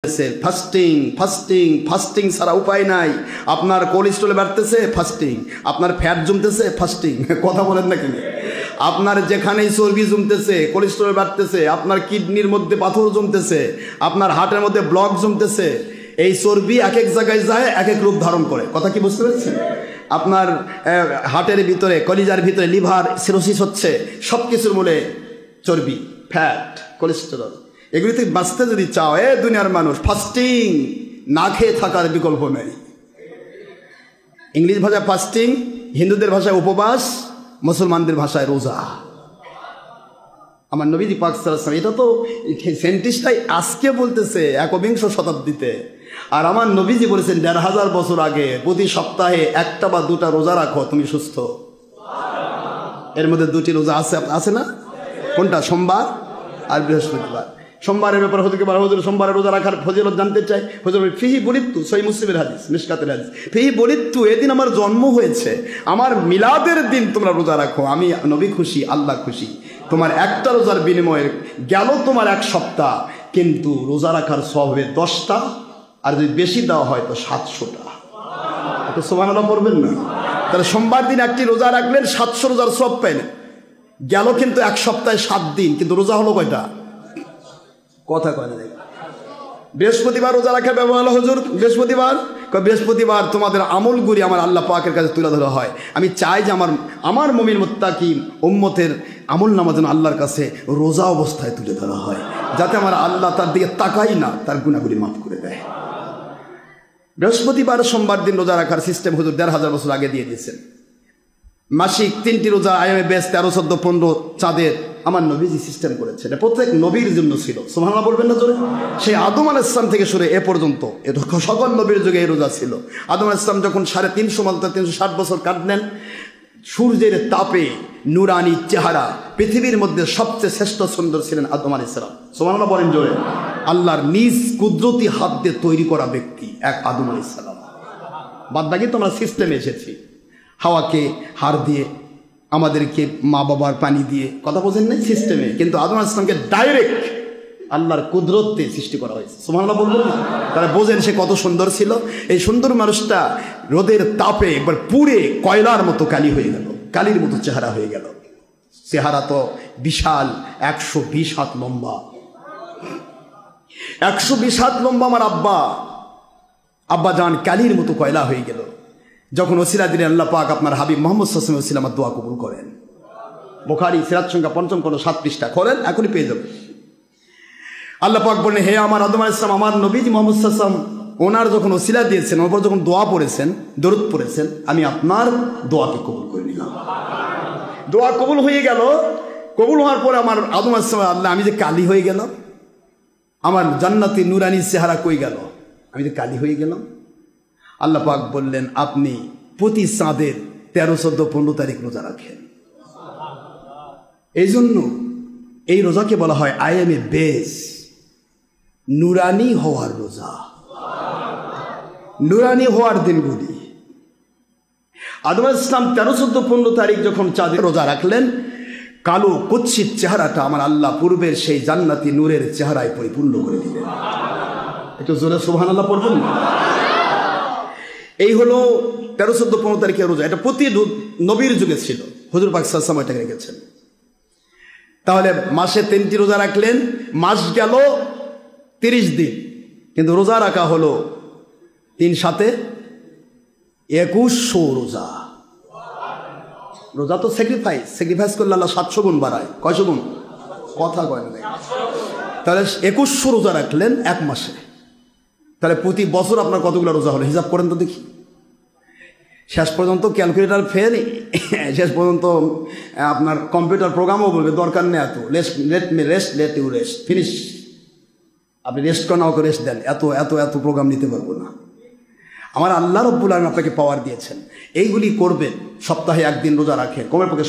Fasting fasting fasting ছাড়া উপায় নাই। আপনার কোলেস্ট্রল বাড়তেছে, ফাস্টিং। আপনার ফ্যাট জমতেছে, ফাস্টিং। কথা বলেন না কেন? আপনার যেখানেই চর্বি জমতেছে, কোলেস্ট্রল বাড়তেছে, আপনার কিডনির মধ্যে পাথর জমতেছে, আপনার হার্টের মধ্যে ব্লক জমতেছে, এই চর্বি এক এক জায়গায় যায়, এক এক রূপ ধারণ করে। কথা কি বুঝতে পেরেছেন? আপনার হার্টের ভিতরে, কলিজার ভিতরে লিভার সিরোসিস হচ্ছে, সব কিছুর মূলে চর্বি, ফ্যাট, কোলেস্টেরল। এগুলি থেকে বাঁচতে যদি চাও, দুনিয়ার মানুষ, ফাস্টিং, না খেয়ে থাকার বিকল্প নেই। ইংলিশ ভাষায় ফাস্টিং, হিন্দুদের ভাষায় উপবাস, মুসলমানদের ভাষায় রোজা। আমার নবীজি পাক সাল্লাল্লাহু আলাইহি ওয়াসাল্লাম, এটা তো সায়েন্টিস্টরাই আজকে বলতেছে একবিংশ শতাব্দীতে, আর আমার নবীজি বলেছেন ১৫০০ বছর আগে, প্রতি সপ্তাহে একটা বা দুটা রোজা রাখো, তুমি সুস্থ। এর মধ্যে দুটি রোজা আছে না? কোনটা? সোমবার আর বৃহস্পতিবার। সোমবারের ব্যাপারে হুজুর সোমবারের রোজা রাখার ফজিলত জানতে চাই। হুজুর ফিহি বলিত্তু, সহিহ মুসলিমের হাদিস, মিশকাতের হাদিস, ফিহি বলিত্তু, এদিন আমার জন্ম হয়েছে, আমার মিলাদের দিন তোমরা রোজা রাখো, আমি নবী খুশি, আল্লাহ খুশি। তোমার একটা রোজার বিনিময়ে গেল তোমার এক সপ্তাহ, কিন্তু রোজা রাখার সওয়াব হবে 10টা, আর যদি বেশি দেওয়া হয় তো 700টা। তো সুবহানাল্লাহ পড়বেন না? তাহলে সোমবার দিন একটি রোজা রাখলেন, 700 রোজার সওয়াব পাইলেন। গেল কিন্তু এক সপ্তাহে 7 দিন, কিন্তু রোজা হলো কয়টা? কথা কয় না। বৃহস্পতিবার রোজা রাখার ব্যবহার হলো হুজুর, বৃহস্পতিবার তোমাদের আমলগুলি আমার আল্লাহ পাকের কাছে তুলে ধরা হয়। আমি চাই যে আমার মুমিন মুত্তাকি উম্মতের আমল নামা যেন আল্লাহর কাছে রোজা অবস্থায় তুলে ধরা হয়, যাতে আমার আল্লাহ তার দিকে তাকাই না, তার গুনাহগুলি মাফ করে দেয়। বৃহস্পতিবার সোমবার দিন রোজা রাখার সিস্টেম হুজুর ১৫০০ বছর আগে দিয়ে দিয়েছেন। মাসিক 3টি রোজা, আইএমএ বেস 13, 14, 15 চাঁদের আমার নবীজি সিস্টেম করেছে। এটা প্রত্যেক নবীর জন্য ছিল। সুবহানাল্লাহ বলবেন না জোরে? সেই আদম আলাইহিস সালাম থেকে শুরু এ পর্যন্ত সকল নবীর যুগে এই রোজা ছিল। আদম আলাইহিস সালাম যখন 360 বছর কাটলেন, সূর্যের তাপে নুরানি চেহারা, পৃথিবীর মধ্যে সবচেয়ে শ্রেষ্ঠ সুন্দর ছিলেন আদম আলাইহিস সালাম। সুবহানাল্লাহ বলেন জোরে? আল্লাহর নিজ কুদরতি হাত দিয়ে তৈরি করা ব্যক্তি এক আদম আলাইহিস সালাম। বাদ বাকি তো আমরা সিস্টেমে এসেছি, হাওয়াকে হাড় দিয়ে, আমাদেরকে মা বাবার পানি দিয়ে, কথা বোঝেন নাই? সিস্টেমে। কিন্তু আদম আলাইহিস সালামকে ডাইরেক্ট আল্লাহর কুদরতে সৃষ্টি করা হয়েছে। সুবহানাল্লাহ বলবেন না? তারা বোঝেন সে কত সুন্দর ছিল। এই সুন্দর মানুষটা রোদের তাপে একবার পুড়ে কয়লার মতো কালি হয়ে গেল, কালির মতো চেহারা হয়ে গেল। চেহারা তো বিশাল, 120 হাত লম্বা, 120 হাত লম্বা আমার আব্বা জান কালির মতো কয়লা হয়ে গেল। যখন ওসিলা দিলেন আল্লাহ পাক আপনার হাবিব মুহাম্মদ সাল্লাল্লাহু আলাইহি ওয়াসাল্লাম আমার দোয়া কবুল করেন। বুখারী সিরাত সংখ্যা 5 খণ্ড 7 পৃষ্ঠা করেন, এখনই পেয়ে যাবেন। আল্লাহ পাক বলেন, হে আমার আদম আলাইহিস সালাম, আমার নবীজি মুহাম্মদ সাল্লাল্লাহু আলাইহি ওয়াসাল্লাম ওনার যখন ওসিলা দিয়েছেন, ওপর যখন দোয়া পড়েছেন, দরুদ পড়েছেন, আমি আপনার দোয়াকে কবুল করে নিলাম। দোয়া কবুল হয়ে গেল। কবুল হওয়ার পরে আমার আদম আলাইহিস সালাম, আল্লাহ আমি যে কালি হয়ে গেলাম, আমার জান্নাতি নুরানি চেহারা কই গেল, আমি যে কালি হয়ে গেলাম। আল্লাহ পাক বললেন, আপনি প্রতি চাঁদের 13, 14, 15 তারিখ রোজা রাখেন। এই জন্য এই রোজাকে বলা হয় আইএমএ বেস, নুরানি হওয়ার রোজা, নুরানি হওয়ার দিনগুলি। আদম আলাইহিস সালাম 13, 14, 15 তারিখ যখন চাঁদের রোজা রাখলেন, কালো কুৎসিত চেহারাটা আমার আল্লাহ পূর্বের সেই জান্নাতি নূরের চেহারায় পরিপূর্ণ করে দিলেন। একটু জোরে সুবহানাল্লাহ পড়বেন না? এই হলো 13, 14, 15 তারিখের রোজা। এটা প্রতি নবীর যুগে ছিল, হুজুর পাক সাল্লাল্লাহু আলাইহি ওয়াসাল্লাম এটাকে রেখেছেন। তাহলে মাসে 3টি রোজা রাখলেন, মাস গেল 30 দিন, কিন্তু রোজা রাখা হলো 3 × 7 = 2100 রোজা। রোজা তো স্যাক্রিফাইস করলে আল্লাহ 700 গুণ বাড়ায়। কয়শো গুণ? কথা কয় না। তাহলে 2100 রোজা রাখলেন এক মাসে। তাহলে প্রতি বছর আপনার কতগুলো রোজা হলো হিসাব করেন তো দেখি। শেষ পর্যন্ত ক্যালকুলেটার ফেল, শেষ পর্যন্ত আপনার কম্পিউটার প্রোগ্রামও বলবে দরকার নেই এত, লেট ইউ রেস্ট, ফিনিশ। আপনি রেস্ট করেন, আমাকে রেস্ট দেন, এত এত এত প্রোগ্রাম নিতে পারবো না। আমার আল্লাহ রব্বুল আলামিন আপনাকে পাওয়ার দিয়েছেন, এইগুলি করবেন। সপ্তাহে 1 দিন রোজা রাখেন, কমের পক্ষে